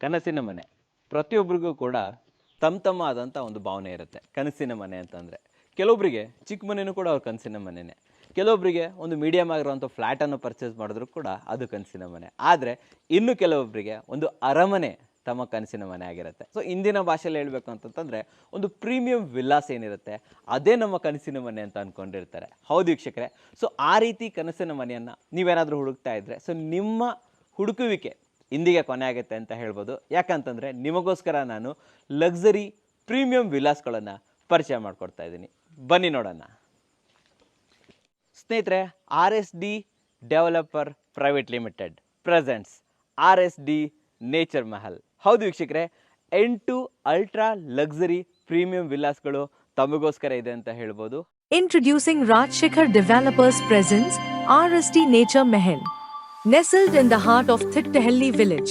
ಕನಸಿನ ಮನೆ ಪ್ರತಿಯೊಬ್ಬರಿಗೂ ಕೂಡ ತಮ್ಮ ಆದಂಥ ಒಂದು ಭಾವನೆ ಇರುತ್ತೆ. ಕನಸಿನ ಮನೆ ಅಂತಂದರೆ ಕೆಲವೊಬ್ಬರಿಗೆ ಚಿಕ್ಕ ಮನೆಯೂ ಕೂಡ ಅವ್ರ ಕನಸಿನ ಮನೆಯೇ, ಕೆಲವೊಬ್ಬರಿಗೆ ಒಂದು ಮೀಡಿಯಮ್ ಆಗಿರುವಂಥ ಫ್ಲ್ಯಾಟನ್ನು ಪರ್ಚೇಸ್ ಮಾಡಿದ್ರು ಕೂಡ ಅದು ಕನಸಿನ ಮನೆ. ಆದರೆ ಇನ್ನು ಕೆಲವೊಬ್ಬರಿಗೆ ಒಂದು ಅರಮನೆ ತಮ್ಮ ಕನಸಿನ ಮನೆ ಆಗಿರುತ್ತೆ. ಸೊ ಇಂದಿನ ಭಾಷೆಯಲ್ಲಿ ಹೇಳಬೇಕು ಅಂತಂತಂದರೆ ಒಂದು ಪ್ರೀಮಿಯಂ ವಿಲ್ಲಾಸ್ ಏನಿರುತ್ತೆ ಅದೇ ನಮ್ಮ ಕನಸಿನ ಮನೆ ಅಂತ ಅಂದ್ಕೊಂಡಿರ್ತಾರೆ. ಹೌದು ವೀಕ್ಷಕರೇ, ಸೊ ಆ ರೀತಿ ಕನಸಿನ ಮನೆಯನ್ನು ನೀವೇನಾದರೂ ಹುಡುಕ್ತಾ ಇದ್ದರೆ ಸೊ ನಿಮ್ಮ ಹುಡುಕುವಿಕೆ ಇಂದಿಗೆ ಕೊನೆ ಆಗುತ್ತೆ ಅಂತ ಹೇಳ್ಬೋದು. ಯಾಕಂತಂದರೆ ನಿಮಗೋಸ್ಕರ ನಾನು ಲಕ್ಸರಿ ಪ್ರೀಮಿಯಂ ವಿಲಾಸ್ಗಳನ್ನು ಪರಿಚಯ ಮಾಡಿಕೊಡ್ತಾ ಇದ್ದೀನಿ. ಬನ್ನಿ ನೋಡೋಣ. ಸ್ನೇಹಿತರೆ, RSD developer private limited presents RSD nature Mahal. ಹೌದು ವೀಕ್ಷಕರೇ, 8 ಅಲ್ಟ್ರಾ ಲಕ್ಸರಿ ಪ್ರೀಮಿಯಂ ವಿಲಾಸ್ಗಳು ತಮಗೋಸ್ಕರ ಇದೆ ಅಂತ ಹೇಳ್ಬೋದು. Introducing Rajshekhar Developers presents RSD Nature Mahal. Nestled in the heart of Thiktahalli village.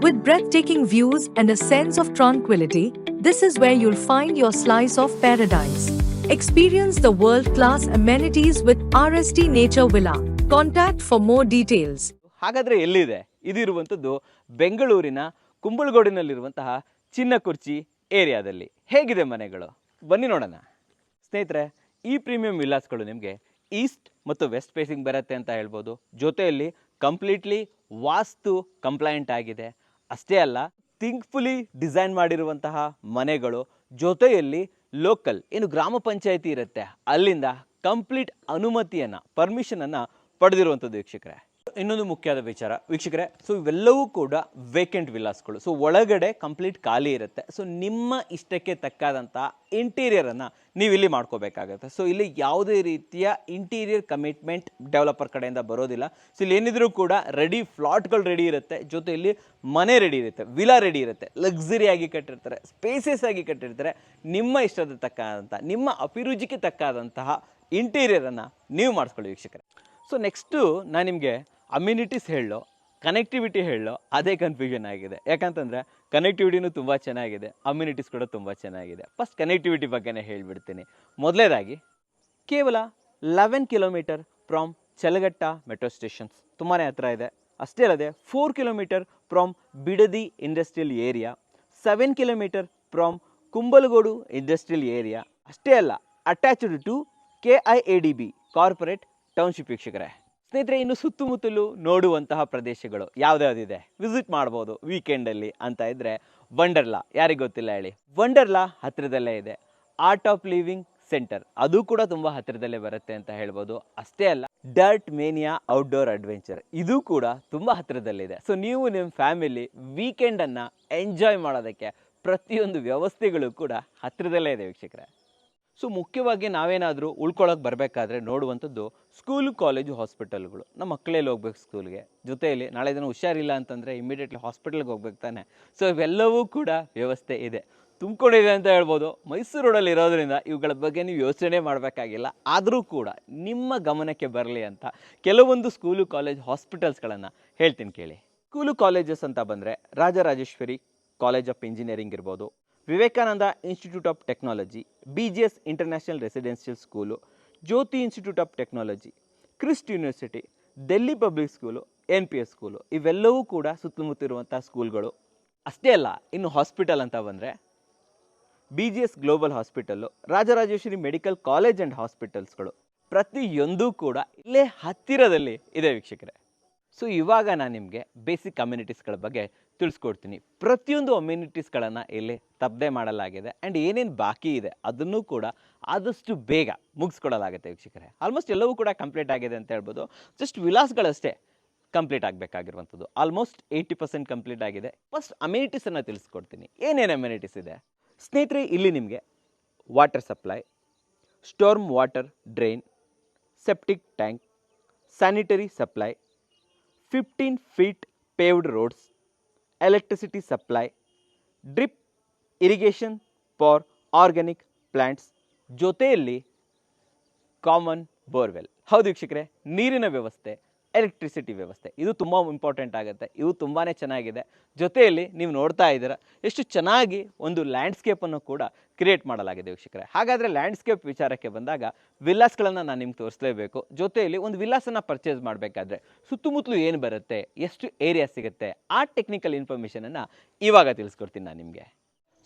With breathtaking views and a sense of tranquility, this is where you'll find your slice of paradise. Experience the world-class amenities with RSD Nature Villa. Contact for more details. ಹಾಗಾದರೆ ಎಲ್ಲಿದೆ? ಇದು ಇರುವಂಥದ್ದು ಬೆಂಗಳೂರಿನ ಕುಂಬಳಗೋಡಿನಲ್ಲಿರುವಂತಹ ಚಿನ್ನಕುರ್ಚಿ ಏರಿಯಾದಲ್ಲಿ. ಹೇಗಿದೆ ಮನೆಗಳು? ಬನ್ನಿ ನೋಡೋಣ. ಸ್ನೇಹಿತರೆ, ಈ ಪ್ರೀಮಿಯಂ ವಿಲಾಸ್ಗಳು ನಿಮಗೆ ಈಸ್ಟ್ ಮತ್ತು ವೆಸ್ಟ್ ಫೇಸಿಂಗ್ ಬರುತ್ತೆ ಅಂತ ಹೇಳ್ಬೋದು. ಜೊತೆಯಲ್ಲಿ ಕಂಪ್ಲೀಟ್ಲಿ ವಾಸ್ತು ಕಂಪ್ಲೈಂಟ್ ಆಗಿದೆ. ಅಷ್ಟೇ ಅಲ್ಲ, ಥಿಂಕ್ಫುಲಿ ಡಿಸೈನ್ ಮಾಡಿರುವಂತಹ ಮನೆಗಳು, ಜೊತೆಯಲ್ಲಿ ಲೋಕಲ್ ಏನು ಗ್ರಾಮ ಪಂಚಾಯಿತಿ ಇರುತ್ತೆ ಅಲ್ಲಿಂದ ಕಂಪ್ಲೀಟ್ ಅನುಮತಿಯನ್ನು ಪರ್ಮಿಷನನ್ನು ಪಡೆದಿರುವಂಥದ್ದು ವೀಕ್ಷಕರೇ. ಇನ್ನೊಂದು ಮುಖ್ಯವಾದ ವಿಚಾರ ವೀಕ್ಷಕರೇ, ಸೊ ಇವೆಲ್ಲವೂ ಕೂಡ ವೇಕೆಂಟ್ ವಿಲಾಸ್ಗಳು. ಸೊ ಒಳಗಡೆ ಕಂಪ್ಲೀಟ್ ಖಾಲಿ ಇರುತ್ತೆ. ಸೊ ನಿಮ್ಮ ಇಷ್ಟಕ್ಕೆ ತಕ್ಕಾದಂಥ ಇಂಟೀರಿಯರನ್ನು ನೀವು ಇಲ್ಲಿ ಮಾಡ್ಕೋಬೇಕಾಗತ್ತೆ. ಸೊ ಇಲ್ಲಿ ಯಾವುದೇ ರೀತಿಯ ಇಂಟೀರಿಯರ್ ಕಮಿಟ್ಮೆಂಟ್ ಡೆವಲಪರ್ ಕಡೆಯಿಂದ ಬರೋದಿಲ್ಲ. ಸೊ ಇಲ್ಲಿ ಏನಿದ್ರೂ ಕೂಡ ರೆಡಿ ಫ್ಲಾಟ್ಗಳು ರೆಡಿ ಇರುತ್ತೆ, ಜೊತೆಯಲ್ಲಿ ಮನೆ ರೆಡಿ ಇರುತ್ತೆ, ವಿಲಾ ರೆಡಿ ಇರುತ್ತೆ, ಲಕ್ಸುರಿಯಾಗಿ ಕಟ್ಟಿರ್ತಾರೆ, ಸ್ಪೇಸಸ್ ಆಗಿ ಕಟ್ಟಿರ್ತಾರೆ. ನಿಮ್ಮ ಇಷ್ಟದ ತಕ್ಕಾದಂಥ, ನಿಮ್ಮ ಅಭಿರುಚಿಗೆ ತಕ್ಕಾದಂತಹ ಇಂಟೀರಿಯರನ್ನು ನೀವು ಮಾಡಿಸ್ಕೊಳ್ಳಿ ವೀಕ್ಷಕರೇ. ಸೊ ನೆಕ್ಸ್ಟು ನಾನು ನಿಮಗೆ ಅಮ್ಯುನಿಟೀಸ್ ಹೇಳೋ, ಕನೆಕ್ಟಿವಿಟಿ ಹೇಳೋ ಅದೇ ಕನ್ಫ್ಯೂಷನ್ ಆಗಿದೆ. ಯಾಕಂತಂದರೆ ಕನೆಕ್ಟಿವಿಟಿನೂ ತುಂಬ ಚೆನ್ನಾಗಿದೆ, ಅಮ್ಯುನಿಟೀಸ್ ಕೂಡ ತುಂಬ ಚೆನ್ನಾಗಿದೆ. ಫಸ್ಟ್ ಕನೆಕ್ಟಿವಿಟಿ ಬಗ್ಗೆನೇ ಹೇಳಿಬಿಡ್ತೀನಿ. ಮೊದಲೇದಾಗಿ ಕೇವಲ 11 kilometre from Challaghatta metro stations, ತುಂಬಾ ಹತ್ರ ಇದೆ. ಅಷ್ಟೇ ಅಲ್ಲದೆ 4 kilometre from Bidadi industrial area, 7 kilometre from Kumbalgodu industrial area. ಅಷ್ಟೇ ಅಲ್ಲ, attached to KIADB corporate township ವೀಕ್ಷಕರೇ. ಸ್ನೇಹಿತರೆ, ಇನ್ನು ಸುತ್ತಮುತ್ತಲು ನೋಡುವಂತಹ ಪ್ರದೇಶಗಳು ಯಾವುದ್ಯಾವುದಿದೆ, ವಿಸಿಟ್ ಮಾಡ್ಬೋದು ವೀಕೆಂಡಲ್ಲಿ ಅಂತ ಇದ್ದರೆ ವಂಡರ್ಲಾ. ಯಾರಿಗೆ ಗೊತ್ತಿಲ್ಲ ಹೇಳಿ, ವಂಡರ್ಲಾ ಹತ್ತಿರದಲ್ಲೇ ಇದೆ. ಆರ್ಟ್ ಆಫ್ ಲಿವಿಂಗ್ ಸೆಂಟರ್ ಅದು ಕೂಡ ತುಂಬ ಹತ್ತಿರದಲ್ಲೇ ಬರುತ್ತೆ ಅಂತ ಹೇಳ್ಬೋದು. ಅಷ್ಟೇ ಅಲ್ಲ, ಡರ್ಟ್ ಮೇನಿಯಾ ಔಟ್ಡೋರ್ ಅಡ್ವೆಂಚರ್ ಇದು ಕೂಡ ತುಂಬ ಹತ್ತಿರದಲ್ಲಿದೆ. ಸೊ ನೀವು ನಿಮ್ಮ ಫ್ಯಾಮಿಲಿ ವೀಕೆಂಡನ್ನು ಎಂಜಾಯ್ ಮಾಡೋದಕ್ಕೆ ಪ್ರತಿಯೊಂದು ವ್ಯವಸ್ಥೆಗಳು ಕೂಡ ಹತ್ತಿರದಲ್ಲೇ ಇದೆ ವೀಕ್ಷಕರೇ. ಸೊ ಮುಖ್ಯವಾಗಿ ನಾವೇನಾದರೂ ಉಳ್ಕೊಳ್ಳೋಕೆ ಬರಬೇಕಾದ್ರೆ ನೋಡುವಂಥದ್ದು ಸ್ಕೂಲು, ಕಾಲೇಜು, ಹಾಸ್ಪಿಟಲ್ಗಳು. ನಮ್ಮ ಮಕ್ಕಳಲ್ಲಿ ಹೋಗ್ಬೇಕು ಸ್ಕೂಲ್ಗೆ, ಜೊತೆಯಲ್ಲಿ ನಾಳೆ ದಿನ ಹುಷಾರಿಲ್ಲ ಅಂತಂದರೆ ಇಮಿಡಿಯೇಟ್ಲಿ ಹಾಸ್ಪಿಟಲ್ಗೆ ಹೋಗ್ಬೇಕು ತಾನೆ. ಸೊ ಇವೆಲ್ಲವೂ ಕೂಡ ವ್ಯವಸ್ಥೆ ಇದೆ, ತುಂಬಿಕೊಂಡಿದೆ ಅಂತ ಹೇಳ್ಬೋದು. ಮೈಸೂರು ರೋಡಲ್ಲಿ ಇರೋದ್ರಿಂದ ಇವುಗಳ ಬಗ್ಗೆ ನೀವು ಯೋಚನೆ ಮಾಡಬೇಕಾಗಿಲ್ಲ. ಆದರೂ ಕೂಡ ನಿಮ್ಮ ಗಮನಕ್ಕೆ ಬರಲಿ ಅಂತ ಕೆಲವೊಂದು ಸ್ಕೂಲು, ಕಾಲೇಜ್, ಹಾಸ್ಪಿಟಲ್ಸ್ಗಳನ್ನು ಹೇಳ್ತೀನಿ ಕೇಳಿ. ಸ್ಕೂಲು, ಕಾಲೇಜಸ್ ಅಂತ ಬಂದರೆ ರಾಜರಾಜೇಶ್ವರಿ ಕಾಲೇಜ್ ಆಫ್ ಇಂಜಿನಿಯರಿಂಗ್ ಇರ್ಬೋದು, Vivekananda institute of technology, BGS international residential school, Jyoti institute of technology, Christ university, Delhi public school, NPS school, ಇವೆಲ್ಲವೂ ಕೂಡ ಸುತ್ತಮುತ್ತಿರುವಂಥ ಸ್ಕೂಲ್ಗಳು. ಅಷ್ಟೇ ಅಲ್ಲ, ಇನ್ನು ಹಾಸ್ಪಿಟಲ್ ಅಂತ ಬಂದರೆ BGS global hospital, Rajarajeshwari medical college and ಹಾಸ್ಪಿಟಲ್ಸ್ಗಳು ಪ್ರತಿಯೊಂದೂ ಕೂಡ ಇಲ್ಲೇ ಹತ್ತಿರದಲ್ಲಿ ಇದೆ ವೀಕ್ಷಕರೇ. ಸೊ ಇವಾಗ ನಾನು ನಿಮಗೆ ಬೇಸಿಕ್ ಅಮ್ಯುನಿಟೀಸ್ಗಳ ಬಗ್ಗೆ ತಿಳಿಸ್ಕೊಡ್ತೀನಿ. ಪ್ರತಿಯೊಂದು ಅಮ್ಯುನಿಟೀಸ್ಗಳನ್ನು ಇಲ್ಲಿ ತಪ್ಪದೆ ಮಾಡಲಾಗಿದೆ. ಆ್ಯಂಡ್ ಏನೇನು ಬಾಕಿ ಇದೆ ಅದನ್ನು ಕೂಡ ಆದಷ್ಟು ಬೇಗ ಮುಗಿಸ್ಕೊಡಲಾಗುತ್ತೆ ವೀಕ್ಷಕರೇ. ಆಲ್ಮೋಸ್ಟ್ ಎಲ್ಲವೂ ಕೂಡ ಕಂಪ್ಲೀಟ್ ಆಗಿದೆ ಅಂತ ಹೇಳ್ಬೋದು. ಜಸ್ಟ್ ವಿಲಾಸ್ಗಳಷ್ಟೇ ಕಂಪ್ಲೀಟ್ ಆಗಬೇಕಾಗಿರುವಂಥದ್ದು. ಆಲ್ಮೋಸ್ಟ್ 80% ಕಂಪ್ಲೀಟ್ ಆಗಿದೆ. ಫಸ್ಟ್ ಅಮ್ಯುನಿಟೀಸನ್ನು ತಿಳಿಸ್ಕೊಡ್ತೀನಿ. ಏನೇನು ಅಮ್ಯುನಿಟೀಸ್ ಇದೆ ಸ್ನೇಹಿತರೆ? ಇಲ್ಲಿ ನಿಮಗೆ water supply, storm water drain, septic tank, sanitary supply, 15 feet paved roads, electricity supply, drip irrigation for organic plants, ಜೊತೆಯಲ್ಲಿ ಕಾಮನ್ ಬೋರ್ವೆಲ್. ಹೌದು ವೀಕ್ಷಕರೇ, ನೀರಿನ ವ್ಯವಸ್ಥೆ ಎಲೆಕ್ಟ್ರಿಸಿಟಿ ವ್ಯವಸ್ಥೆ ಇದು ತುಂಬ ಇಂಪಾರ್ಟೆಂಟ್ ಆಗುತ್ತೆ. ಇವು ತುಂಬಾ ಚೆನ್ನಾಗಿದೆ. ಜೊತೆಯಲ್ಲಿ ನೀವು ನೋಡ್ತಾ ಇದ್ದೀರಾ ಎಷ್ಟು ಚೆನ್ನಾಗಿ ಒಂದು ಲ್ಯಾಂಡ್ಸ್ಕೇಪನ್ನು ಕೂಡ ಕ್ರಿಯೇಟ್ ಮಾಡಲಾಗಿದೆ ವೀಕ್ಷಕರೇ. ಹಾಗಾದರೆ ಲ್ಯಾಂಡ್ಸ್ಕೇಪ್ ವಿಚಾರಕ್ಕೆ ಬಂದಾಗ ವಿಲ್ಲಾಸ್ಗಳನ್ನು ನಾನು ನಿಮ್ಗೆ ತೋರಿಸಲೇಬೇಕು. ಜೊತೆಯಲ್ಲಿ ಒಂದು ವಿಲ್ಲಾಸನ್ನು ಪರ್ಚೇಸ್ ಮಾಡಬೇಕಾದ್ರೆ ಸುತ್ತಮುತ್ತಲು ಏನು ಬರುತ್ತೆ, ಎಷ್ಟು ಏರಿಯಾ ಸಿಗುತ್ತೆ, ಆ ಟೆಕ್ನಿಕಲ್ ಇನ್ಫಾರ್ಮೇಷನನ್ನು ಇವಾಗ ತಿಳಿಸ್ಕೊಡ್ತೀನಿ ನಾನು ನಿಮಗೆ.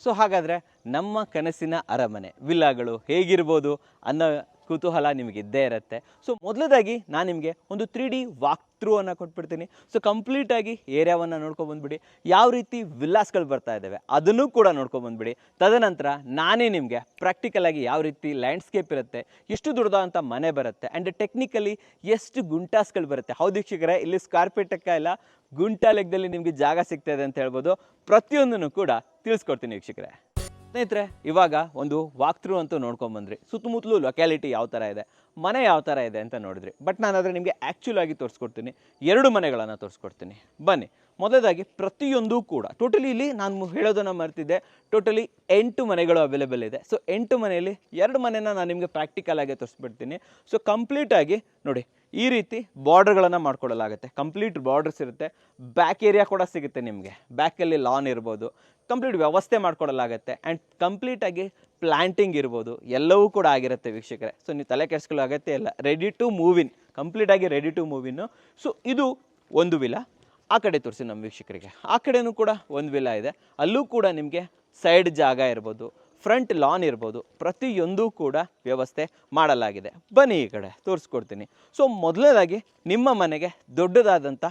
ಸೊ ಹಾಗಾದರೆ ನಮ್ಮ ಕನಸಿನ ಅರಮನೆ ವಿಲ್ಲಾಗಳು ಹೇಗಿರ್ಬೋದು ಅನ್ನೋ ಕುತೂಹಲ ನಿಮಗೆ ಇದ್ದೇ ಇರುತ್ತೆ. ಸೊ ಮೊದಲದಾಗಿ ನಾನು ನಿಮಗೆ ಒಂದು 3D ವಾಕ್ ಥ್ರೂ ಅನ್ನು ಕೊಟ್ಬಿಡ್ತೀನಿ. ಸೊ ಕಂಪ್ಲೀಟಾಗಿ ಏರಿಯಾವನ್ನು ನೋಡ್ಕೊಬಂದ್ಬಿಡಿ, ಯಾವ ರೀತಿ ವಿಲ್ಲಾಸ್ಗಳು ಬರ್ತಾ ಇದ್ದಾವೆ ಅದನ್ನು ಕೂಡ ನೋಡ್ಕೊಬಂದ್ಬಿಡಿ. ತದನಂತರ ನಾನೇ ನಿಮಗೆ ಪ್ರಾಕ್ಟಿಕಲಾಗಿ ಯಾವ ರೀತಿ ಲ್ಯಾಂಡ್ಸ್ಕೇಪ್ ಇರುತ್ತೆ, ಎಷ್ಟು ದೊಡ್ಡದಾದಂಥ ಮನೆ ಬರುತ್ತೆ, ಆ್ಯಂಡ್ ಟೆಕ್ನಿಕಲಿ ಎಷ್ಟು ಗುಂಟಾಸ್ಗಳು ಬರುತ್ತೆ. ಹೌದು ವೀಕ್ಷಕರೇ, ಇಲ್ಲಿ ಸ್ಕ್ವೇರ್ ಫೀಟಕ್ಕೆ ಇಲ್ಲ ಗುಂಟಾ ಲೆಕ್ಕದಲ್ಲಿ ನಿಮಗೆ ಜಾಗ ಸಿಗ್ತಾ ಇದೆ ಅಂತ ಹೇಳ್ಬೋದು. ಪ್ರತಿಯೊಂದನ್ನು ಕೂಡ ತಿಳಿಸ್ಕೊಡ್ತೀನಿ ವೀಕ್ಷಕರೇ. ಸ್ನೇಹಿತರೆ, ಇವಾಗ ಒಂದು ವಾಕ್ ಥ್ರೂ ಅಂತೂ ನೋಡ್ಕೊಂಬಂದ್ರಿ. ಸುತ್ತಮುತ್ತಲು ಲೊಕ್ಯಾಲಿಟಿ ಯಾವ ಥರ ಇದೆ, ಮನೆ ಯಾವ ಥರ ಇದೆ ಅಂತ ನೋಡಿದ್ರಿ. ಬಟ್ ನಾನು ಆದರೆ ನಿಮಗೆ ಆ್ಯಕ್ಚುಲ್ ಆಗಿ ತೋರಿಸ್ಕೊಡ್ತೀನಿ, 2 ಮನೆಗಳನ್ನು ತೋರಿಸ್ಕೊಡ್ತೀನಿ. ಬನ್ನಿ. ಮೊದಲದಾಗಿ ಪ್ರತಿಯೊಂದು ಕೂಡ ಟೋಟಲಿ ಇಲ್ಲಿ ನಾನು ಹೇಳೋದನ್ನು ಮರ್ತಿದ್ದೆ, ಟೋಟಲಿ 8 ಮನೆಗಳು ಅವೈಲೇಬಲ್ ಇದೆ. ಸೊ 8 ಮನೆಯಲ್ಲಿ 2 ಮನೆನ ನಾನು ನಿಮಗೆ ಪ್ರಾಕ್ಟಿಕಲ್ ಆಗಿ ತೋರಿಸ್ಬಿಡ್ತೀನಿ. ಸೊ ಕಂಪ್ಲೀಟಾಗಿ ನೋಡಿ, ಈ ರೀತಿ ಬಾರ್ಡರ್ಗಳನ್ನು ಮಾಡ್ಕೊಳ್ಳಲಾಗುತ್ತೆ. ಕಂಪ್ಲೀಟ್ ಬಾರ್ಡರ್ಸ್ ಇರುತ್ತೆ. ಬ್ಯಾಕ್ ಏರಿಯಾ ಕೂಡ ಸಿಗುತ್ತೆ ನಿಮಗೆ. ಬ್ಯಾಕಲ್ಲಿ ಲಾನ್ ಇರ್ಬೋದು, ಕಂಪ್ಲೀಟ್ ವ್ಯವಸ್ಥೆ ಮಾಡ್ಕೊಳ್ಳಲಾಗುತ್ತೆ. ಆ್ಯಂಡ್ ಕಂಪ್ಲೀಟಾಗಿ ಪ್ಲ್ಯಾಂಟಿಂಗ್ ಇರ್ಬೋದು, ಎಲ್ಲವೂ ಕೂಡ ಆಗಿರುತ್ತೆ ವೀಕ್ಷಕರೇ. ಸೊ ನೀವು ತಲೆ ಕೆಡಿಸ್ಕೊಳ್ಳೋ ಅಗತ್ಯ ಇಲ್ಲ. ರೆಡಿ ಟು ಮೂವ್ ಇನ್, ಕಂಪ್ಲೀಟಾಗಿ ರೆಡಿ ಟು ಮೂವ್ ಇನ್ನು. ಸೊ ಇದು ಒಂದು ವಿಲಾ. ಆ ಕಡೆ ತೋರಿಸಿ ನಮ್ಮ ವೀಕ್ಷಕರಿಗೆ. ಆ ಕಡೆಯೂ ಕೂಡ ಒಂದು ವಿಲಾ ಇದೆ. ಅಲ್ಲೂ ಕೂಡ ನಿಮಗೆ ಸೈಡ್ ಜಾಗ ಇರ್ಬೋದು, ಫ್ರಂಟ್ ಲಾನ್ ಇರ್ಬೋದು, ಪ್ರತಿಯೊಂದು ಕೂಡ ವ್ಯವಸ್ಥೆ ಮಾಡಲಾಗಿದೆ. ಬನ್ನಿ ಈ ಕಡೆ ತೋರಿಸ್ಕೊಡ್ತೀನಿ. ಸೊ ಮೊದಲನೇದಾಗಿ ನಿಮ್ಮ ಮನೆಗೆ ದೊಡ್ಡದಾದಂಥ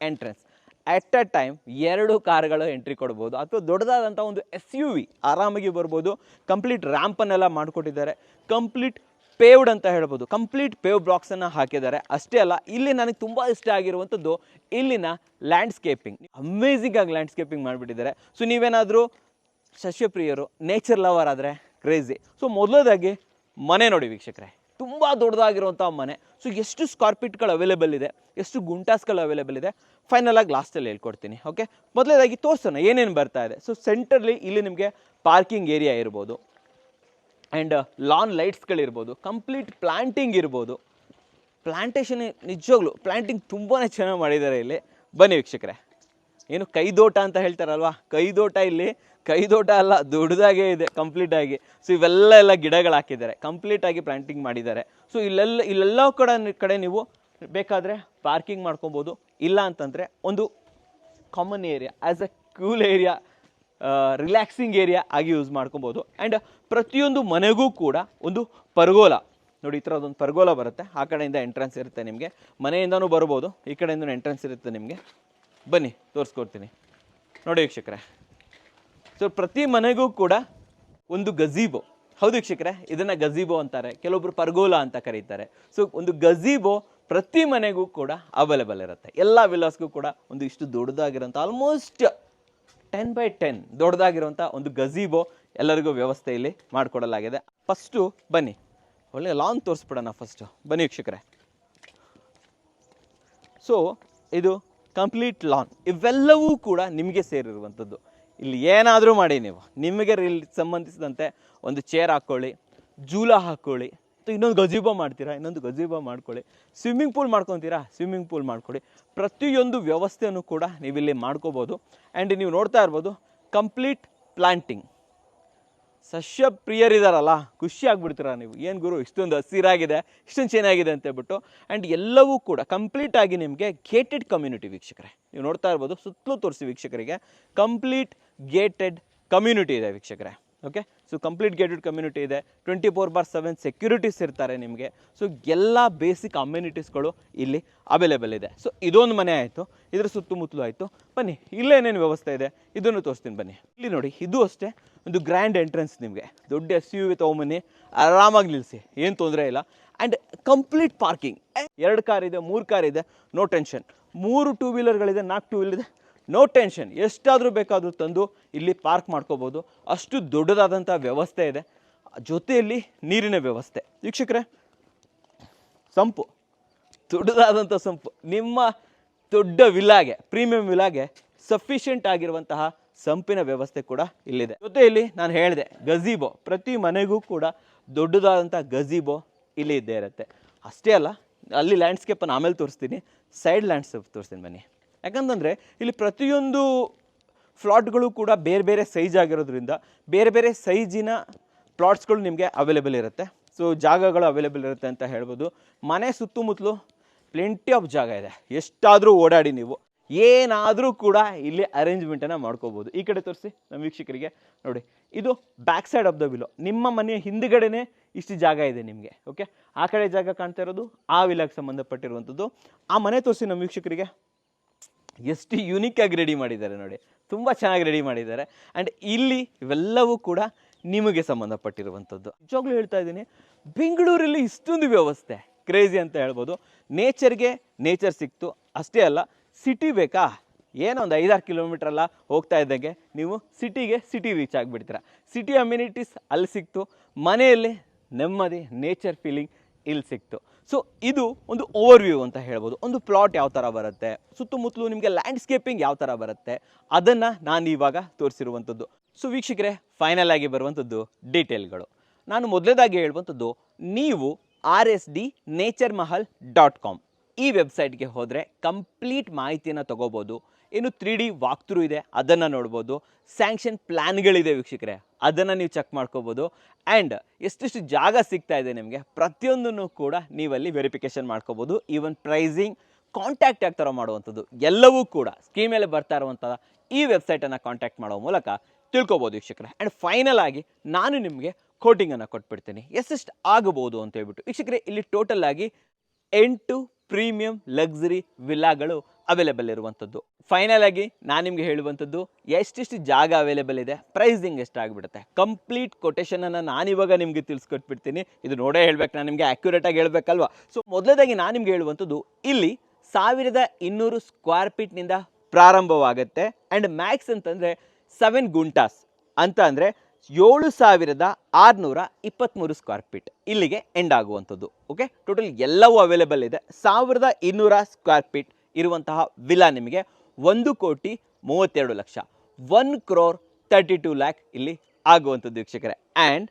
ಎಂಟ್ರೆನ್ಸ್. ಅಟ್ ಅ ಟೈಮ್ 2 ಕಾರ್ಗಳು ಎಂಟ್ರಿ ಕೊಡ್ಬೋದು, ಅಥವಾ ದೊಡ್ಡದಾದಂಥ ಒಂದು SUV ಆರಾಮಾಗಿ ಬರ್ಬೋದು. ಕಂಪ್ಲೀಟ್ ರ್ಯಾಂಪನ್ನೆಲ್ಲ ಮಾಡಿಕೊಟ್ಟಿದ್ದಾರೆ. ಕಂಪ್ಲೀಟ್ ಪೇವ್ಡ್ ಅಂತ ಹೇಳ್ಬೋದು. ಕಂಪ್ಲೀಟ್ ಪೇವ್ ಬ್ಲಾಕ್ಸನ್ನು ಹಾಕಿದ್ದಾರೆ. ಅಷ್ಟೇ ಅಲ್ಲ, ಇಲ್ಲಿ ನನಗೆ ತುಂಬ ಇಷ್ಟ ಆಗಿರುವಂಥದ್ದು ಇಲ್ಲಿನ ಲ್ಯಾಂಡ್ಸ್ಕೇಪಿಂಗ್. ಅಮೇಝಿಂಗ್ ಆಗಿ ಲ್ಯಾಂಡ್ಸ್ಕೇಪಿಂಗ್ ಮಾಡಿಬಿಟ್ಟಿದ್ದಾರೆ. ಸೊ ನೀವೇನಾದರೂ ಸಸ್ಯಪ್ರಿಯರು, ನೇಚರ್ ಲವರ್ ಆದರೆ ಕ್ರೇಜಿ. ಸೊ ಮೊದಲದಾಗಿ ಮನೆ ನೋಡಿ ವೀಕ್ಷಕರೇ, ತುಂಬ ದೊಡ್ಡದಾಗಿರುವಂಥ ಮನೆ. ಸೊ ಎಷ್ಟು ಸ್ಕ್ವೇರ್ ಫೀಟ್ಗಳು ಅವೈಲೇಬಲ್ ಇದೆ, ಎಷ್ಟು ಗುಂಟಾಸ್ಗಳು ಅವೈಲೇಬಲ್ ಇದೆ, ಫೈನಲಾಗಿ ಲಾಸ್ಟಲ್ಲಿ ಹೇಳ್ಕೊಡ್ತೀನಿ. ಓಕೆ, ಮೊದಲನೇದಾಗಿ ತೋರಿಸೋಣ ಏನೇನು ಬರ್ತಾ ಇದೆ. ಸೊ ಸೆಂಟರ್ಲಿ ಇಲ್ಲಿ ನಿಮಗೆ ಪಾರ್ಕಿಂಗ್ ಏರಿಯಾ ಇರ್ಬೋದು, ಆ್ಯಂಡ್ ಲಾನ್ ಲೈಟ್ಸ್ಗಳಿರ್ಬೋದು, ಕಂಪ್ಲೀಟ್ ಪ್ಲ್ಯಾಂಟಿಂಗ್ ಇರ್ಬೋದು. ಪ್ಲ್ಯಾಂಟೇಷನ್ ನಿಜವಾಗ್ಲೂ ಪ್ಲ್ಯಾಂಟಿಂಗ್ ತುಂಬಾ ಚೆನ್ನಾಗಿ ಮಾಡಿದ್ದಾರೆ ಇಲ್ಲಿ. ಬನ್ನಿ ವೀಕ್ಷಕರೇ, ಏನು ಕೈದೋಟ ಅಂತ ಹೇಳ್ತಾರಲ್ವಾ, ಕೈದೋಟ ಇಲ್ಲಿ ಕೈದೋಟ ಅಲ್ಲ, ದೊಡ್ಡದಾಗೇ ಇದೆ ಕಂಪ್ಲೀಟಾಗಿ. ಸೊ ಇವೆಲ್ಲ ಗಿಡಗಳು ಹಾಕಿದ್ದಾರೆ, ಕಂಪ್ಲೀಟಾಗಿ ಪ್ಲ್ಯಾಂಟಿಂಗ್ ಮಾಡಿದ್ದಾರೆ. ಸೊ ಇಲ್ಲೆಲ್ಲ ಕಡೆ ನೀವು ಬೇಕಾದರೆ ಪಾರ್ಕಿಂಗ್ ಮಾಡ್ಕೊಬೋದು. ಇಲ್ಲ ಅಂತಂದರೆ ಒಂದು common area, as a cool area, relaxing area ಆಗಿ ಯೂಸ್ ಮಾಡ್ಕೊಬೋದು. ಆ್ಯಂಡ್ ಪ್ರತಿಯೊಂದು ಮನೆಗೂ ಕೂಡ ಒಂದು ಪರ್ಗೋಲ ನೋಡಿ, ಈ ಥರದೊಂದು ಪರ್ಗೋಲ ಬರುತ್ತೆ. ಆ ಕಡೆಯಿಂದ ಎಂಟ್ರೆನ್ಸ್ ಇರುತ್ತೆ ನಿಮಗೆ, ಮನೆಯಿಂದನೂ ಬರ್ಬೋದು, ಈ ಕಡೆಯಿಂದ ಎಂಟ್ರೆನ್ಸ್ ಇರುತ್ತೆ ನಿಮಗೆ. ಬನ್ನಿ ತೋರಿಸ್ಕೊಡ್ತೀನಿ ನೋಡಿ ವೀಕ್ಷಕರೇ. ಸೊ ಪ್ರತಿ ಮನೆಗೂ ಕೂಡ ಒಂದು ಗಜೀಬೋ. ಹೌದು ವೀಕ್ಷಕರೇ, ಇದನ್ನು ಗಜೀಬೋ ಅಂತಾರೆ, ಕೆಲವೊಬ್ರು ಪರ್ಗೋಲಾ ಅಂತ ಕರೀತಾರೆ. ಸೊ ಒಂದು ಗಜೀಬೋ ಪ್ರತಿ ಮನೆಗೂ ಕೂಡ ಅವೈಲೇಬಲ್ ಇರುತ್ತೆ. ಎಲ್ಲ ವಿಲಾಸ್ಗೂ ಕೂಡ ಒಂದು ಇಷ್ಟು ದೊಡ್ಡದಾಗಿರೋಂಥ ಆಲ್ಮೋಸ್ಟ್ 10x10 ದೊಡ್ಡದಾಗಿರುವಂಥ ಒಂದು ಗಜೀಬೋ ಎಲ್ಲರಿಗೂ ವ್ಯವಸ್ಥೆ ಇಲ್ಲಿ ಮಾಡಿಕೊಡಲಾಗಿದೆ. ಫಸ್ಟು ಬನ್ನಿ, ಒಳ್ಳೆ ಲಾನ್ ತೋರಿಸ್ಬಿಡೋಣ ಫಸ್ಟು. ಬನ್ನಿ ವೀಕ್ಷಕರೇ. ಸೊ ಇದು ಕಂಪ್ಲೀಟ್ ಲಾನ್, ಇವೆಲ್ಲವೂ ಕೂಡ ನಿಮಗೆ ಸೇರಿರುವಂಥದ್ದು. ಇಲ್ಲಿ ಏನಾದರೂ ಮಾಡಿ ನೀವು, ನಿಮಗೆ ಸಂಬಂಧಿಸಿದಂತೆ ಒಂದು ಚೇರ್ ಹಾಕ್ಕೊಳ್ಳಿ, ಜೂಲ ಹಾಕ್ಕೊಳ್ಳಿ, ಅಥವಾ ಇನ್ನೊಂದು ಗಜೀಬೋ ಮಾಡ್ತೀರಾ, ಇನ್ನೊಂದು ಗಜೀಬೋ ಮಾಡ್ಕೊಳ್ಳಿ, ಸ್ವಿಮ್ಮಿಂಗ್ ಪೂಲ್ ಮಾಡ್ಕೊತೀರಾ, ಸ್ವಿಮ್ಮಿಂಗ್ ಪೂಲ್ ಮಾಡ್ಕೊಳ್ಳಿ. ಪ್ರತಿಯೊಂದು ವ್ಯವಸ್ಥೆಯನ್ನು ಕೂಡ ನೀವಿಲ್ಲಿ ಮಾಡ್ಕೋಬೋದು. ಆ್ಯಂಡ್ ನೀವು ನೋಡ್ತಾ ಇರ್ಬೋದು ಕಂಪ್ಲೀಟ್ ಪ್ಲ್ಯಾಂಟಿಂಗ್. ಸಸ್ಯ ಪ್ರಿಯರಿದಾರಲ್ಲ, ಖುಷಿ ಆಗ್ಬಿಡ್ತೀರ ನೀವು, ಏನು ಗುರು ಇಷ್ಟೊಂದು ಹಸಿರಾಗಿದೆ, ಇಷ್ಟೊಂದು ಚೆನ್ನಾಗಿದೆ ಅಂತ ಹೇಳ್ಬಿಟ್ಟು. ಆ್ಯಂಡ್ ಎಲ್ಲವೂ ಕೂಡ ಕಂಪ್ಲೀಟಾಗಿ ನಿಮಗೆ ಗೇಟೆಡ್ ಕಮ್ಯುನಿಟಿ ವೀಕ್ಷಕರೇ. ನೀವು ನೋಡ್ತಾ ಇರ್ಬೋದು, ಸುತ್ತಲೂ ತೋರಿಸಿ ವೀಕ್ಷಕರಿಗೆ, ಕಂಪ್ಲೀಟ್ ಗೇಟೆಡ್ ಕಮ್ಯುನಿಟಿ ಇದೆ ವೀಕ್ಷಕರೇ. Okay, so complete gated community ಇದೆ. 24/7 ಸೆಕ್ಯೂರಿಟೀಸ್ ಇರ್ತಾರೆ ನಿಮಗೆ. ಸೊ ಎಲ್ಲ ಬೇಸಿಕ್ ಅಮ್ಯುನಿಟೀಸ್ಗಳು ಇಲ್ಲಿ ಅವೈಲೇಬಲ್ ಇದೆ. ಸೊ ಇದೊಂದು ಮನೆ ಆಯಿತು, ಇದರ ಸುತ್ತಮುತ್ತಲು ಆಯಿತು. ಬನ್ನಿ, ಇಲ್ಲೇನೇನು ವ್ಯವಸ್ಥೆ ಇದೆ ಇದನ್ನು ತೋರಿಸ್ತೀನಿ ಬನ್ನಿ. ಇಲ್ಲಿ ನೋಡಿ, ಇದು ಅಷ್ಟೇ ಒಂದು ಗ್ರ್ಯಾಂಡ್ ಎಂಟ್ರೆನ್ಸ್. ನಿಮಗೆ ದೊಡ್ಡ SUV ತೊಗೊಂಬನ್ನಿ, ಆರಾಮಾಗಿ ನಿಲ್ಲಿಸಿ, ಏನು ತೊಂದರೆ ಇಲ್ಲ. And complete parking. 2 ಕಾರ್ ಇದೆ, 3 ಕಾರ್ ಇದೆ, ನೋ ಟೆನ್ಷನ್. 3 ಟೂ ವೀಲರ್ಗಳಿದೆ, 4 ಟೂ ವೀಲರ್ ಇದೆ, ನೋ ಟೆನ್ಷನ್. ಎಷ್ಟಾದರೂ ಬೇಕಾದರೂ ತಂದು ಇಲ್ಲಿ ಪಾರ್ಕ್ ಮಾಡ್ಕೋಬೋದು. ಅಷ್ಟು ದೊಡ್ಡದಾದಂಥ ವ್ಯವಸ್ಥೆ ಇದೆ. ಜೊತೆಯಲ್ಲಿ ನೀರಿನ ವ್ಯವಸ್ಥೆ ವೀಕ್ಷಕರೇ. ಸಂಪು, ದೊಡ್ಡದಾದಂಥ ಸಂಪು ನಿಮ್ಮ ದೊಡ್ಡ ವಿಲಾಗೆ, ಪ್ರೀಮಿಯಂ ವಿಲಾಗೆ ಸಫಿಷಿಯೆಂಟ್ ಆಗಿರುವಂತಹ ಸಂಪಿನ ವ್ಯವಸ್ಥೆ ಕೂಡ ಇಲ್ಲಿದೆ. ಜೊತೆಯಲ್ಲಿ ನಾನು ಹೇಳಿದೆ ಗಜೀಬೋ, ಪ್ರತಿ ಮನೆಗೂ ಕೂಡ ದೊಡ್ಡದಾದಂಥ ಗಜೀಬೋ ಇಲ್ಲಿ ಇದ್ದೇ ಇರುತ್ತೆ. ಅಷ್ಟೇ ಅಲ್ಲ, ಅಲ್ಲಿ ಲ್ಯಾಂಡ್ಸ್ಕೇಪನ್ನು ಆಮೇಲೆ ತೋರಿಸ್ತೀನಿ, ಸೈಡ್ ಲ್ಯಾಂಡ್ಸ್ಕೇಪ್ ತೋರಿಸ್ತೀನಿ ಬನ್ನಿ. ಯಾಕಂತಂದರೆ ಇಲ್ಲಿ ಪ್ರತಿಯೊಂದು ಫ್ಲಾಟ್ಗಳು ಕೂಡ ಬೇರೆ ಬೇರೆ ಸೈಜ್ ಆಗಿರೋದ್ರಿಂದ ಬೇರೆ ಬೇರೆ ಸೈಜಿನ ಪ್ಲಾಟ್ಸ್ಗಳು ನಿಮಗೆ ಅವೈಲೇಬಲ್ ಇರುತ್ತೆ. ಸೊ ಜಾಗಗಳು ಅವೈಲೇಬಲ್ ಇರುತ್ತೆ ಅಂತ ಹೇಳ್ಬೋದು. ಮನೆ ಸುತ್ತಮುತ್ತಲು ಪ್ಲೆಂಟಿ ಆಫ್ ಜಾಗ ಇದೆ, ಎಷ್ಟಾದರೂ ಓಡಾಡಿ ನೀವು ಏನಾದರೂ ಕೂಡ ಇಲ್ಲಿ ಅರೇಂಜ್ಮೆಂಟನ್ನು ಮಾಡ್ಕೋಬೋದು. ಈ ಕಡೆ ತೋರಿಸಿ ನಮ್ಮ ವೀಕ್ಷಕರಿಗೆ ನೋಡಿ, ಇದು back side of the willow. ನಿಮ್ಮ ಮನೆಯ ಹಿಂದುಗಡೆನೇ ಇಷ್ಟು ಜಾಗ ಇದೆ ನಿಮಗೆ. ಓಕೆ, ಆ ಕಡೆ ಜಾಗ ಕಾಣ್ತಾ ಇರೋದು ಆ ವಿಲಾಗೆ ಸಂಬಂಧಪಟ್ಟಿರುವಂಥದ್ದು. ಆ ಮನೆ ತೋರಿಸಿ ನಮ್ಮ ವೀಕ್ಷಕರಿಗೆ. ಎಷ್ಟು ಯೂನಿಕ್ಕಾಗಿ ರೆಡಿ ಮಾಡಿದ್ದಾರೆ ನೋಡಿ, ತುಂಬ ಚೆನ್ನಾಗಿ ರೆಡಿ ಮಾಡಿದ್ದಾರೆ. ಆ್ಯಂಡ್ ಇಲ್ಲಿ ಇವೆಲ್ಲವೂ ಕೂಡ ನಿಮಗೆ ಸಂಬಂಧಪಟ್ಟಿರುವಂಥದ್ದು. ನಿಜವಾಗ್ಲೂ ಹೇಳ್ತಾ ಇದ್ದೀನಿ, ಬೆಂಗಳೂರಲ್ಲಿ ಇಷ್ಟೊಂದು ವ್ಯವಸ್ಥೆ ಕ್ರೇಜಿ ಅಂತ ಹೇಳ್ಬೋದು. ನೇಚರ್ ಸಿಕ್ತು ಅಷ್ಟೇ ಅಲ್ಲ, ಸಿಟಿ ಬೇಕಾ, ಏನೋ ಒಂದು 5-6 ಕಿಲೋಮೀಟ್ರ್ ಎಲ್ಲ ಹೋಗ್ತಾ ಇದ್ದಂಗೆ ನೀವು ಸಿಟಿ ರೀಚ್ ಆಗಿಬಿಡ್ತೀರ. ಸಿಟಿ ಅಮ್ಯುನಿಟೀಸ್ ಅಲ್ಲಿ ಸಿಕ್ತು, ಮನೆಯಲ್ಲಿ ನೆಮ್ಮದಿ ನೇಚರ್ ಫೀಲಿಂಗ್ ಇಲ್ಲಿ ಸಿಕ್ತು. ಸೊ ಇದು ಒಂದು ಓವರ್ವ್ಯೂ ಅಂತ ಹೇಳ್ಬೋದು. ಒಂದು ಪ್ಲಾಟ್ ಯಾವ ಥರ ಬರುತ್ತೆ, ಸುತ್ತಮುತ್ತಲು ನಿಮಗೆ ಲ್ಯಾಂಡ್ಸ್ಕೇಪಿಂಗ್ ಯಾವ ಥರ ಬರುತ್ತೆ, ಅದನ್ನು ನಾನು ಇವಾಗ ತೋರಿಸಿರುವಂಥದ್ದು. ಸೊ ವೀಕ್ಷಕರೇ, ಫೈನಲ್ ಆಗಿ ಬರುವಂಥದ್ದು ಡೀಟೇಲ್ಗಳು. ನಾನು ಮೊದಲೇದಾಗಿ ಹೇಳುವಂಥದ್ದು, ನೀವು rsdnaturemahal.com ಈ ವೆಬ್ಸೈಟ್ಗೆ ಹೋದರೆ ಕಂಪ್ಲೀಟ್ ಮಾಹಿತಿಯನ್ನು ತೊಗೋಬೋದು. ಏನು 3D ವಾಕ್ಥ್ರೂ ಇದೆ, ಅದನ್ನು ನೋಡ್ಬೋದು. ಸ್ಯಾಂಕ್ಷನ್ ಪ್ಲ್ಯಾನ್ಗಳಿದೆ ವೀಕ್ಷಕರೇ, ಅದನ್ನು ನೀವು ಚೆಕ್ ಮಾಡ್ಕೋಬೋದು. ಆ್ಯಂಡ್ ಎಷ್ಟೆಷ್ಟು ಜಾಗ ಸಿಗ್ತಾ ಇದೆ ನಿಮಗೆ, ಪ್ರತಿಯೊಂದನ್ನು ಕೂಡ ನೀವಲ್ಲಿ ವೆರಿಫಿಕೇಷನ್ ಮಾಡ್ಕೋಬೋದು. ಈವನ್ ಪ್ರೈಸಿಂಗ್, ಕಾಂಟ್ಯಾಕ್ಟ್ ಯಾವ ಥರ ಮಾಡುವಂಥದ್ದು ಎಲ್ಲವೂ ಕೂಡ ಸ್ಕ್ರೀನ್ ಮೇಲೆ ಬರ್ತಾ ಇರುವಂಥ ಈ ವೆಬ್ಸೈಟನ್ನು ಕಾಂಟ್ಯಾಕ್ಟ್ ಮಾಡೋ ಮೂಲಕ ತಿಳ್ಕೊಬೋದು ವೀಕ್ಷಕರೇ. ಆ್ಯಂಡ್ ಫೈನಲ್ ಆಗಿ ನಾನು ನಿಮಗೆ ಕೋಟಿಂಗನ್ನು ಕೊಟ್ಬಿಡ್ತೀನಿ, ಎಷ್ಟೆಷ್ಟು ಆಗಬಹುದು ಅಂತ ಹೇಳ್ಬಿಟ್ಟು. ವೀಕ್ಷಕರೇ, ಇಲ್ಲಿ ಟೋಟಲ್ ಆಗಿ 8 ಪ್ರೀಮಿಯಂ ಲಕ್ಸುರಿ ವಿಲ್ಲಾಗಳು ಅವೈಲೇಬಲ್ ಇರುವಂಥದ್ದು. ಫೈನಲ್ ಆಗಿ ನಾನು ನಿಮಗೆ ಹೇಳುವಂಥದ್ದು, ಎಷ್ಟೆಷ್ಟು ಜಾಗ ಅವೈಲೇಬಲ್ ಇದೆ, ಪ್ರೈಸಿಂಗ್ ಎಷ್ಟಾಗಿಬಿಡುತ್ತೆ, ಕಂಪ್ಲೀಟ್ ಕೊಟೇಶನನ್ನು ನಾನಿವಾಗ ನಿಮಗೆ ತಿಳಿಸ್ಕೊಟ್ಬಿಡ್ತೀನಿ. ಇದು ನೋಡೇ ಹೇಳ್ಬೇಕು, ನಾನು ನಿಮಗೆ ಆ್ಯಕ್ಯುರೇಟಾಗಿ ಹೇಳಬೇಕಲ್ವಾ. ಸೊ ಮೊದಲದಾಗಿ ನಾನು ನಿಮಗೆ ಹೇಳುವಂಥದ್ದು, ಇಲ್ಲಿ 1200 ಸ್ಕ್ವೇರ್ ಫೀಟ್ನಿಂದ ಪ್ರಾರಂಭವಾಗುತ್ತೆ. ಆ್ಯಂಡ್ ಮ್ಯಾಕ್ಸ್ ಅಂತಂದರೆ 7 ಗುಂಟಾಸ್ ಅಂತ ಅಂದರೆ 7623 ಸ್ಕ್ವೇರ್ ಫೀಟ್ ಇಲ್ಲಿಗೆ ಎಂಡ್ ಆಗುವಂಥದ್ದು. ಓಕೆ, ಟೋಟಲ್ ಎಲ್ಲವೂ ಅವೈಲೇಬಲ್ ಇದೆ. 1200 ಸ್ಕ್ವೇರ್ ಫೀಟ್ ಇರುವಂತಹ ವಿಲಾ ನಿಮಗೆ 1,32,00,000 1,32,00,000 ಇಲ್ಲಿ ಆಗುವಂಥದ್ದು ವೀಕ್ಷಕರೇ. ಆ್ಯಂಡ್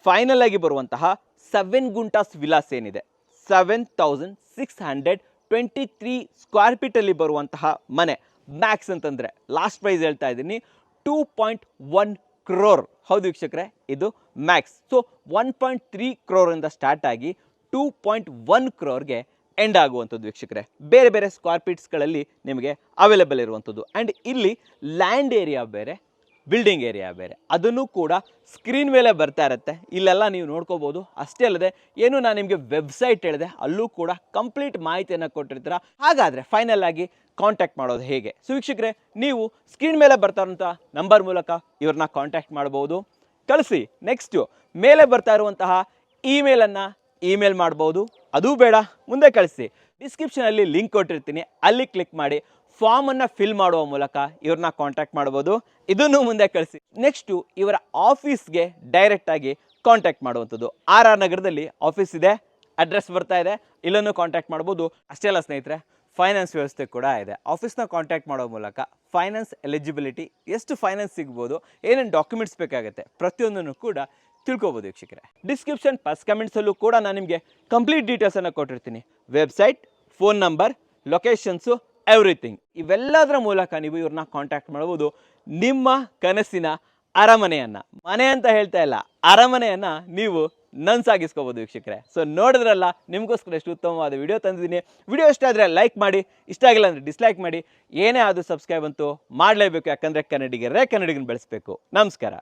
ಫೈನಲ್ ಆಗಿ ಬರುವಂತಹ 7 ಗುಂಟಾಸ್ ವಿಲಾಸ್ ಏನಿದೆ, 7623 ಸ್ಕ್ವೇರ್ ಫೀಟಲ್ಲಿ ಬರುವಂತಹ ಮನೆ ಮ್ಯಾಕ್ಸ್ ಅಂತಂದರೆ ಲಾಸ್ಟ್ ಪ್ರೈಸ್ ಹೇಳ್ತಾ ಇದ್ದೀನಿ 2.1 crore. ಹೌದು ವೀಕ್ಷಕರೇ, ಇದು ಮ್ಯಾಕ್ಸ್. ಸೊ 1.3 crore ಸ್ಟಾರ್ಟ್ ಆಗಿ 2.1 crore ಎಂಡ್ ಆಗುವಂಥದ್ದು ವೀಕ್ಷಕರೇ. ಬೇರೆ ಬೇರೆ ಸ್ಕ್ವೇರ್ ಫೀಟ್ಸ್ಗಳಲ್ಲಿ ನಿಮಗೆ ಅವೈಲೇಬಲ್ ಇರುವಂಥದ್ದು. ಆ್ಯಂಡ್ ಇಲ್ಲಿ ಲ್ಯಾಂಡ್ ಏರಿಯಾ ಬೇರೆ, ಬಿಲ್ಡಿಂಗ್ ಏರಿಯಾ ಬೇರೆ, ಅದನ್ನು ಕೂಡ ಸ್ಕ್ರೀನ್ ಮೇಲೆ ಬರ್ತಾ ಇರುತ್ತೆ, ಇಲ್ಲೆಲ್ಲ ನೀವು ನೋಡ್ಕೋಬೋದು. ಅಷ್ಟೇ ಅಲ್ಲದೆ ಏನು ನಾನು ನಿಮಗೆ ವೆಬ್ಸೈಟ್ ಹೇಳಿದೆ, ಅಲ್ಲೂ ಕೂಡ ಕಂಪ್ಲೀಟ್ ಮಾಹಿತಿಯನ್ನು ಕೊಟ್ಟಿರ್ತೀರ. ಹಾಗಾದರೆ ಫೈನಲ್ ಆಗಿ ಕಾಂಟ್ಯಾಕ್ಟ್ ಮಾಡೋದು ಹೇಗೆ? ಸೊ ವೀಕ್ಷಕರೇ, ನೀವು ಸ್ಕ್ರೀನ್ ಮೇಲೆ ಬರ್ತಾ ಇರುವಂಥ ನಂಬರ್ ಮೂಲಕ ಇವ್ರನ್ನ ಕಾಂಟ್ಯಾಕ್ಟ್ ಮಾಡ್ಬೋದು. ಕಳಿಸಿ. ನೆಕ್ಸ್ಟು ಮೇಲೆ ಬರ್ತಾ ಇರುವಂತಹ ಇಮೇಲ್ ಮಾಡ್ಬೋದು. ಅದು ಬೇಡ, ಮುಂದೆ ಕಳಿಸಿ. ಡಿಸ್ಕ್ರಿಪ್ಷನಲ್ಲಿ ಲಿಂಕ್ ಕೊಟ್ಟಿರ್ತೀನಿ, ಅಲ್ಲಿ ಕ್ಲಿಕ್ ಮಾಡಿ ಫಾರ್ಮನ್ನು ಫಿಲ್ ಮಾಡುವ ಮೂಲಕ ಇವ್ರನ್ನ ಕಾಂಟ್ಯಾಕ್ಟ್ ಮಾಡ್ಬೋದು. ಇದನ್ನು ಮುಂದೆ ಕಳಿಸಿ. ನೆಕ್ಸ್ಟು ಇವರ ಆಫೀಸ್ಗೆ ಡೈರೆಕ್ಟಾಗಿ ಕಾಂಟ್ಯಾಕ್ಟ್ ಮಾಡುವಂಥದ್ದು. RR ನಗರದಲ್ಲಿ ಆಫೀಸ್ ಇದೆ, ಅಡ್ರೆಸ್ ಬರ್ತಾ ಇದೆ, ಇಲ್ಲನ್ನು ಕಾಂಟ್ಯಾಕ್ಟ್ ಮಾಡ್ಬೋದು. ಅಷ್ಟೇ ಅಲ್ಲ ಸ್ನೇಹಿತರೆ, ಫೈನಾನ್ಸ್ ವ್ಯವಸ್ಥೆ ಕೂಡ ಇದೆ. ಆಫೀಸ್ನ ಕಾಂಟ್ಯಾಕ್ಟ್ ಮಾಡೋ ಮೂಲಕ ಫೈನಾನ್ಸ್ ಎಲಿಜಿಬಿಲಿಟಿ, ಎಷ್ಟು ಫೈನಾನ್ಸ್ ಸಿಗ್ಬೋದು, ಏನೇನು ಡಾಕ್ಯುಮೆಂಟ್ಸ್ ಬೇಕಾಗುತ್ತೆ, ಪ್ರತಿಯೊಂದನ್ನು ಕೂಡ ತಿಳ್ಕೊಬೋದು ವೀಕ್ಷಕರೇ. ಡಿಸ್ಕ್ರಿಪ್ಷನ್ ಫಸ್ಟ್ ಕಮೆಂಟ್ಸಲ್ಲೂ ಕೂಡ ನಾನು ನಿಮಗೆ ಕಂಪ್ಲೀಟ್ ಡೀಟೇಲ್ಸನ್ನು ಕೊಟ್ಟಿರ್ತೀನಿ. Website, phone number, locations, everything. ಇವೆಲ್ಲದರ ಮೂಲಕ ನೀವು ಇವ್ರನ್ನ ಕಾಂಟ್ಯಾಕ್ಟ್ ಮಾಡ್ಬೋದು. ನಿಮ್ಮ ಕನಸಿನ ಅರಮನೆಯನ್ನು, ಮನೆ ಅಂತ ಹೇಳ್ತಾ ಇಲ್ಲ, ಅರಮನೆಯನ್ನು ನೀವು ನನ್ಸಾಗಿಸ್ಕೋಬೋದು ವೀಕ್ಷಕರೇ. ಸೊ ನೋಡಿದ್ರಲ್ಲ, ನಿಮಗೋಸ್ಕರ ಎಷ್ಟು ಉತ್ತಮವಾದ ವಿಡಿಯೋ ತಂದಿದ್ದೀನಿ. ವಿಡಿಯೋ ಇಷ್ಟ ಆದರೆ ಲೈಕ್ ಮಾಡಿ, ಇಷ್ಟ ಆಗಿಲ್ಲ ಅಂದರೆ ಡಿಸ್ಲೈಕ್ ಮಾಡಿ. ಏನೇ ಆದರೂ ಸಬ್ಸ್ಕ್ರೈಬ್ ಅಂತೂ ಮಾಡಲೇಬೇಕು, ಯಾಕಂದರೆ ಕನ್ನಡಿಗರೇ ಕನ್ನಡಿಗನ ಬೆಳೆಸಬೇಕು. ನಮಸ್ಕಾರ.